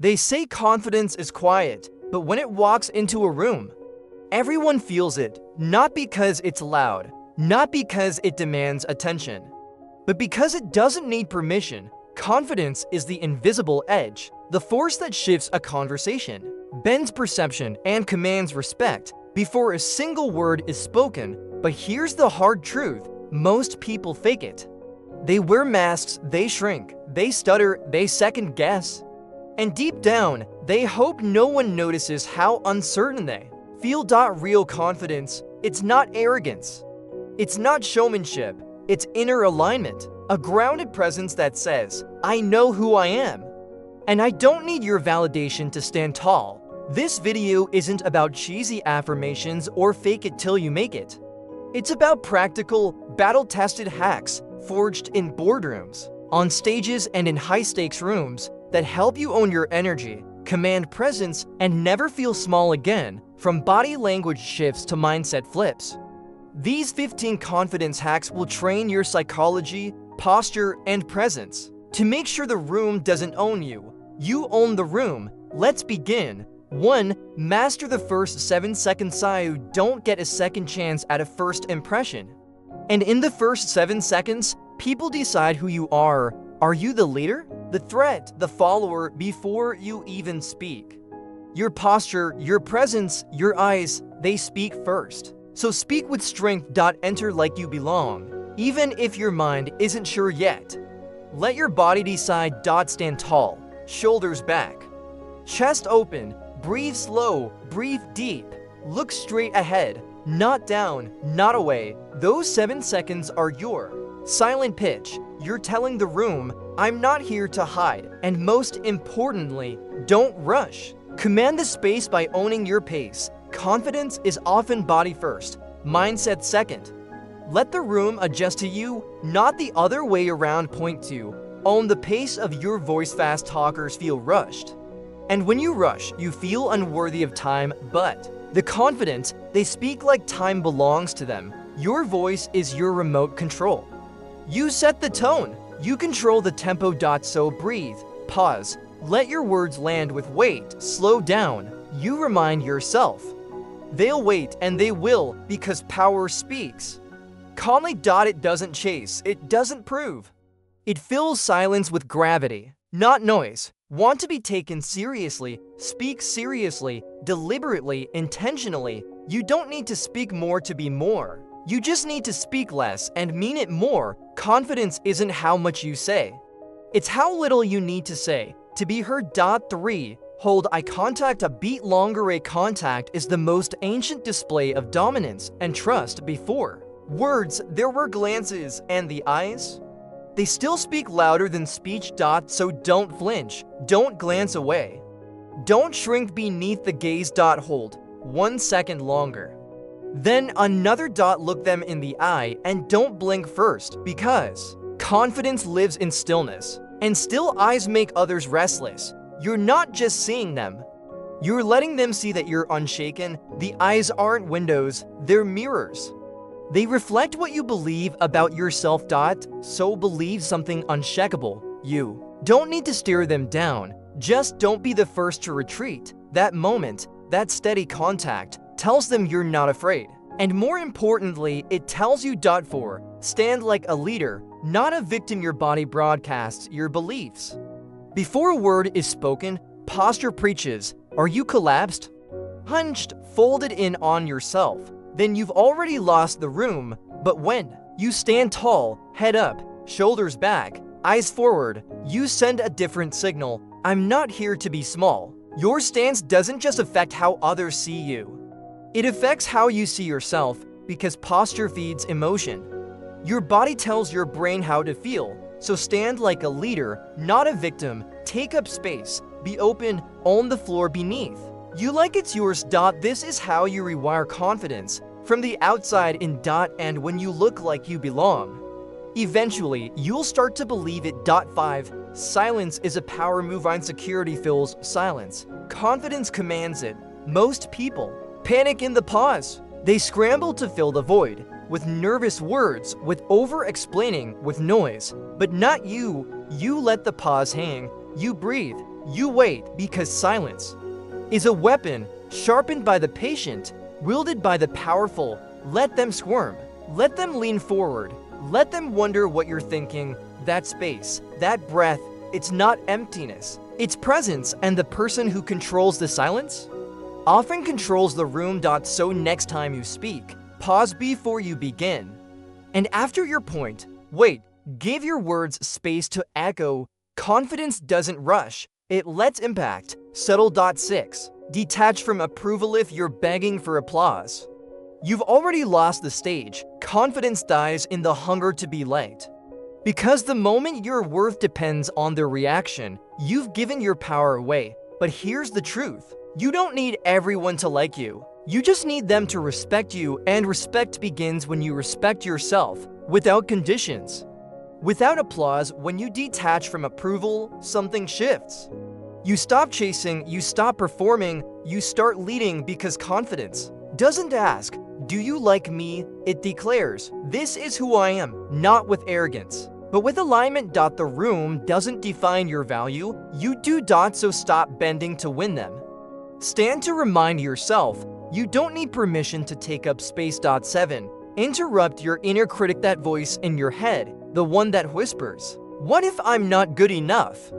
They say confidence is quiet, but when it walks into a room, everyone feels it, not because it's loud, not because it demands attention, but because it doesn't need permission. Confidence is the invisible edge, the force that shifts a conversation, bends perception, and commands respect before a single word is spoken. But here's the hard truth: most people fake it. They wear masks, they shrink, they stutter, they second guess. And deep down, they hope no one notices how uncertain they feel. Real confidence, it's not arrogance. It's not showmanship. It's inner alignment. A grounded presence that says, I know who I am, and I don't need your validation to stand tall. This video isn't about cheesy affirmations or fake it till you make it. It's about practical, battle-tested hacks forged in boardrooms, on stages, and in high-stakes rooms that help you own your energy, command presence, and never feel small again. From body language shifts to mindset flips, these 15 confidence hacks will train your psychology, posture, and presence to make sure the room doesn't own you. You own the room. Let's begin. 1. Master the first 7-second sigh. You don't get a second chance at a first impression. And in the first 7 seconds, people decide who you are. Are you the leader, the threat, the follower before you even speak? Your posture, your presence, your eyes, they speak first. So speak with strength. Enter like you belong, even if your mind isn't sure yet. Let your body decide. Stand tall, shoulders back, chest open, breathe slow, breathe deep, look straight ahead, not down, not away. Those 7 seconds are your silent pitch. You're telling the room, I'm not here to hide. And most importantly, don't rush. Command the space by owning your pace. Confidence is often body first, mindset second. Let the room adjust to you, not the other way around. Point 2. Own the pace of your voice. Fast talkers feel rushed. And when you rush, you feel unworthy of time, but the confident, they speak like time belongs to them. Your voice is your remote control. You set the tone. You control the tempo. So breathe, pause, let your words land with weight, slow down. You remind yourself. They'll wait, and they will, because power speaks calmly. It doesn't chase, it doesn't prove. It fills silence with gravity, not noise. Want to be taken seriously? Speak seriously, deliberately, intentionally. You don't need to speak more to be more. You just need to speak less and mean it more. Confidence isn't how much you say. It's how little you need to say to be heard. 3. Hold eye contact a beat longer. Eye contact is the most ancient display of dominance and trust. Before words, there were glances, and the eyes, they still speak louder than speech. So don't flinch, don't glance away, don't shrink beneath the gaze. Hold 1 second longer, then another. Look them in the eye and don't blink first, because confidence lives in stillness, and still eyes make others restless. You're not just seeing them, you're letting them see that you're unshaken. The eyes aren't windows, they're mirrors. They reflect what you believe about yourself. So believe something unshakable. You don't need to stare them down, just don't be the first to retreat. That moment, that steady contact, tells them you're not afraid. And more importantly, it tells you. 4. Stand like a leader, not a victim. Your body broadcasts your beliefs. Before a word is spoken, posture preaches. Are you collapsed, hunched, folded in on yourself? Then you've already lost the room. But when you stand tall, head up, shoulders back, eyes forward, you send a different signal. I'm not here to be small. Your stance doesn't just affect how others see you. It affects how you see yourself, because posture feeds emotion. Your body tells your brain how to feel. So stand like a leader, not a victim. Take up space, be open, own the floor beneath you like it's yours. This is how you rewire confidence from the outside in. And when you look like you belong, eventually you'll start to believe it. 5. Silence is a power move. Insecurity fills silence, confidence commands it. Most people panic in the pause. They scramble to fill the void with nervous words, with over-explaining, with noise. But not you. You let the pause hang. You breathe. You wait because silence is a weapon sharpened by the patient, wielded by the powerful. Let them squirm. Let them lean forward. Let them wonder what you're thinking. That space, that breath, it's not emptiness. It's presence, and the person who controls the silence often controls the room. So next time you speak, pause before you begin. And after your point, wait. Give your words space to echo. Confidence doesn't rush. It lets impact settle. 6. Detach from approval. If you're begging for applause, you've already lost the stage. Confidence dies in the hunger to be liked. Because the moment your worth depends on their reaction, you've given your power away. But here's the truth. You don't need everyone to like you. You just need them to respect you, and respect begins when you respect yourself, without conditions. Without applause, when you detach from approval, something shifts. You stop chasing, you stop performing, you start leading, because confidence doesn't ask, "Do you like me?" It declares, "This is who I am," not with arrogance, but with alignment. The room doesn't define your value, you do. So stop bending to win them. Stand to remind yourself you don't need permission to take up space. 7. Interrupt your inner critic, that voice in your head, the one that whispers, "What if I'm not good enough?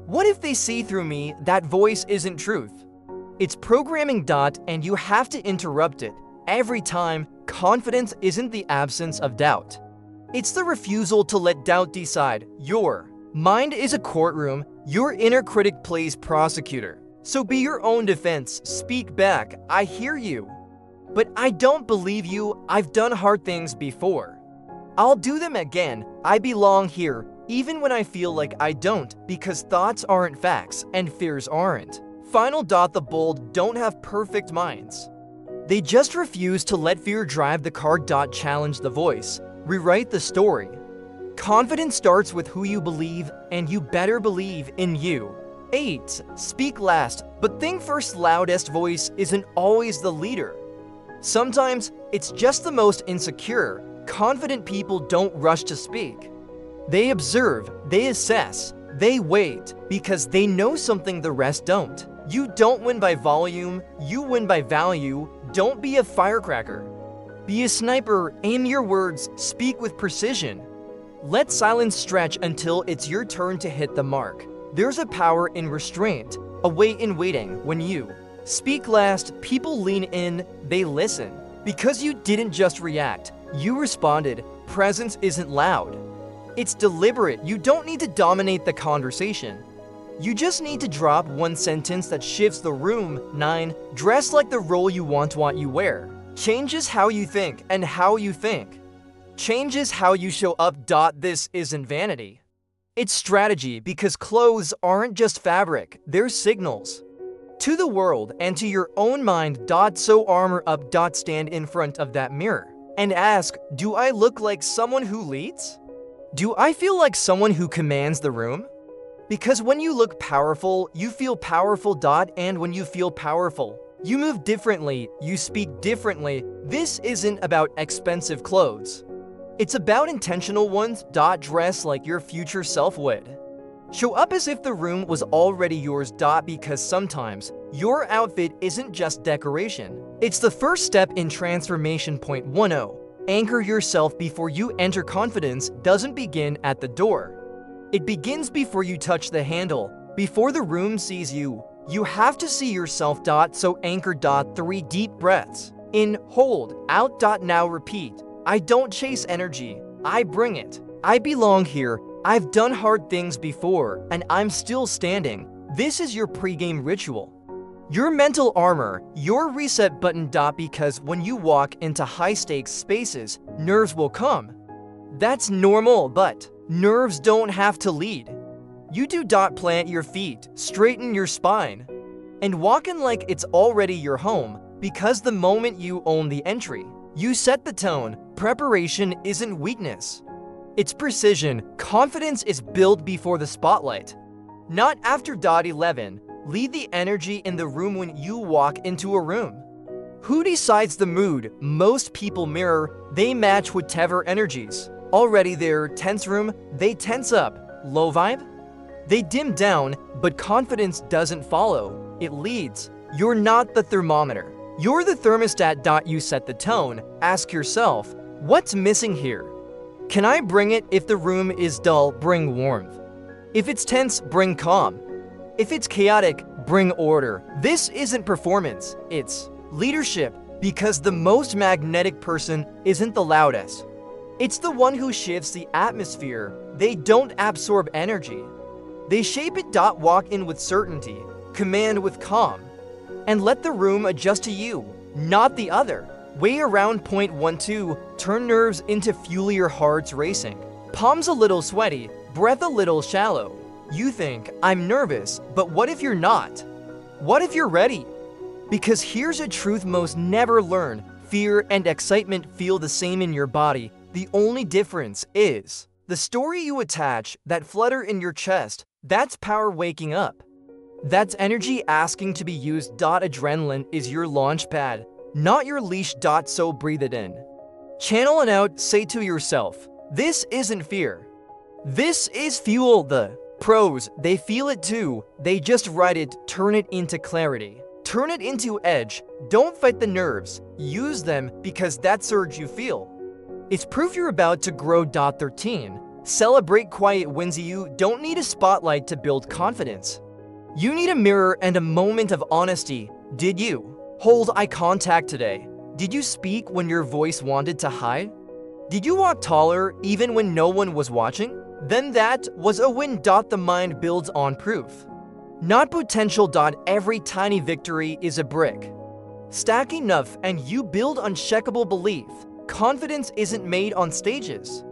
What if they see through me?" That voice isn't truth. It's programming. And you have to interrupt it every time. Confidence isn't the absence of doubt. It's the refusal to let doubt decide. Your mind is a courtroom. Your inner critic plays prosecutor. So be your own defense. Speak back. "I hear you, but I don't believe you. I've done hard things before. I'll do them again. I belong here, even when I feel like I don't," because thoughts aren't facts and fears aren't. Final. The bold don't have perfect minds. They just refuse to let fear drive the car. Challenge the voice. Rewrite the story. Confidence starts with who you believe, and you better believe in you. 8. Speak last, but think first. Loudest voice isn't always the leader. Sometimes it's just the most insecure. Confident people don't rush to speak. They observe, they assess, they wait, because they know something the rest don't. You don't win by volume, you win by value. Don't be a firecracker. Be a sniper. Aim your words, speak with precision. Let silence stretch until it's your turn to hit the mark. There's a power in restraint, a weight in waiting. When you speak last, people lean in, they listen. Because you didn't just react, you responded. Presence isn't loud. It's deliberate. You don't need to dominate the conversation. You just need to drop one sentence that shifts the room. 9. Dress like the role you want. What you wear changes how you think, and how you think changes how you show up. This isn't vanity. It's strategy, because clothes aren't just fabric, they're signals to the world and to your own mind. So armor up. Stand in front of that mirror and ask, do I look like someone who leads? Do I feel like someone who commands the room? Because when you look powerful, you feel powerful. And when you feel powerful, you move differently, you speak differently. This isn't about expensive clothes. It's about intentional ones. Dress like your future self would. Show up as if the room was already yours. Because sometimes your outfit isn't just decoration. It's the first step in transformation. Point 10. Anchor yourself before you enter. Confidence doesn't begin at the door. It begins before you touch the handle. Before the room sees you, you have to see yourself. So anchor. 3 deep breaths. In, hold, out. Now repeat. I don't chase energy, I bring it. I belong here. I've done hard things before, and I'm still standing. This is your pregame ritual. Your mental armor, your reset button. Because when you walk into high-stakes spaces, nerves will come. That's normal, but nerves don't have to lead. You do. Plant your feet, straighten your spine, and walk in like it's already your home, because the moment you own the entry, you set the tone. Preparation isn't weakness. It's precision. Confidence is built before the spotlight, not after. 11. Lead the energy in the room. When you walk into a room, who decides the mood? Most people mirror. They match whatever energies already there. Tense room, they tense up. Low vibe, They dim down, but confidence doesn't follow. It leads. You're not the thermometer. You're the thermostat. You set the tone. Ask yourself, what's missing here? Can I bring it? If the room is dull, bring warmth. If it's tense, bring calm. If it's chaotic, bring order. This isn't performance, it's leadership, because the most magnetic person isn't the loudest. It's the one who shifts the atmosphere. They don't absorb energy. They shape it. Walk in with certainty, command with calm, and let the room adjust to you, not the other. Weigh around 0.12, turn nerves into fuel, your heart's racing. Palms a little sweaty, breath a little shallow. You think, I'm nervous, but what if you're not? What if you're ready? Because here's a truth most never learn. Fear and excitement feel the same in your body. The only difference is the story you attach, that flutter in your chest. That's power waking up. That's energy asking to be used. Adrenaline is your launch pad, not your leash. So breathe it in. Channel it out. Say to yourself, this isn't fear. This is fuel. The pros, they feel it too. They just ride it. Turn it into clarity. Turn it into edge. Don't fight the nerves. Use them because that surge you feel, it's proof you're about to grow. 13. Celebrate quiet wins. You don't need a spotlight to build confidence. You need a mirror and a moment of honesty. Did you hold eye contact today? Did you speak when your voice wanted to hide? Did you walk taller even when no one was watching? Then that was a win. The mind builds on proof, not potential. Every tiny victory is a brick. Stack enough and you build unshakable belief. Confidence isn't made on stages.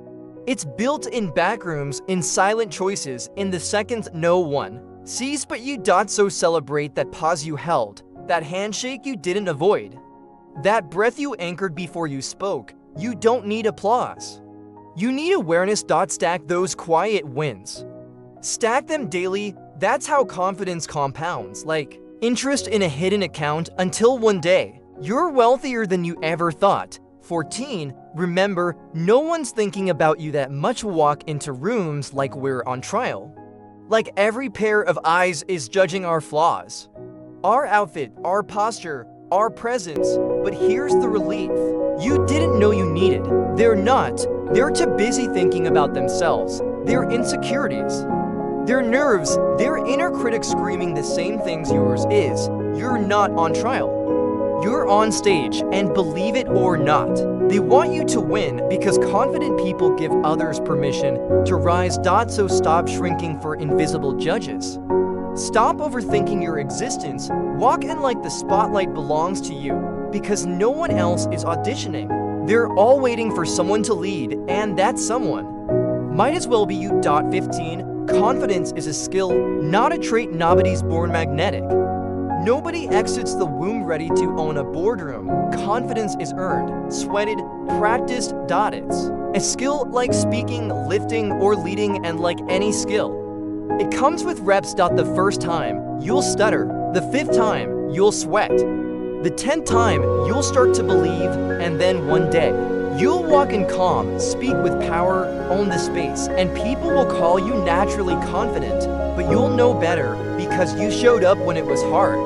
It's built in backrooms, in silent choices, in the seconds no one sees but you. So celebrate that pause you held, that handshake you didn't avoid, that breath you anchored before you spoke. You don't need applause. You need awareness. Stack those quiet wins. Stack them daily. That's how confidence compounds, like interest in a hidden account, until one day, you're wealthier than you ever thought. 14. Remember, no one's thinking about you that much. Walk into rooms like we're on trial. Like every pair of eyes is judging our flaws, our outfit, our posture, our presence. But here's the relief. You didn't know you needed. They're not. They're too busy thinking about themselves, their insecurities, their nerves, their inner critic screaming the same things yours is. You're not on trial. You're on stage, and believe it or not, they want you to win because confident people give others permission to rise. So stop shrinking for invisible judges. Stop overthinking your existence. Walk in like the spotlight belongs to you because no one else is auditioning. They're all waiting for someone to lead, and that someone might as well be you. 15. Confidence is a skill, not a trait. Nobody's born magnetic. Nobody exits the womb ready to own a boardroom. Confidence is earned, sweated, practiced. It's a skill like speaking, lifting, or leading, and like any skill, it comes with reps. The first time, you'll stutter. The 5th time, you'll sweat. The 10th time, you'll start to believe, and then one day, you'll walk in calm, speak with power, own the space, and people will call you naturally confident. But you'll know better because you showed up when it was hard.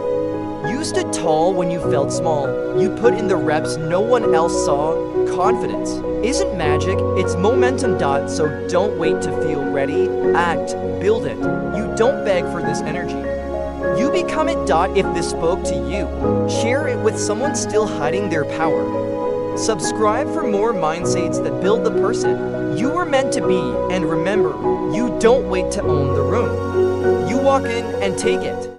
You stood tall when you felt small. You put in the reps no one else saw. Confidence isn't magic, it's momentum. So don't wait to feel ready. Act, build it. You don't beg for this energy. You become it. If this spoke to you, share it with someone still hiding their power. Subscribe for more mindsets that build the person you were meant to be. And remember, you don't wait to own the room. You walk in and take it.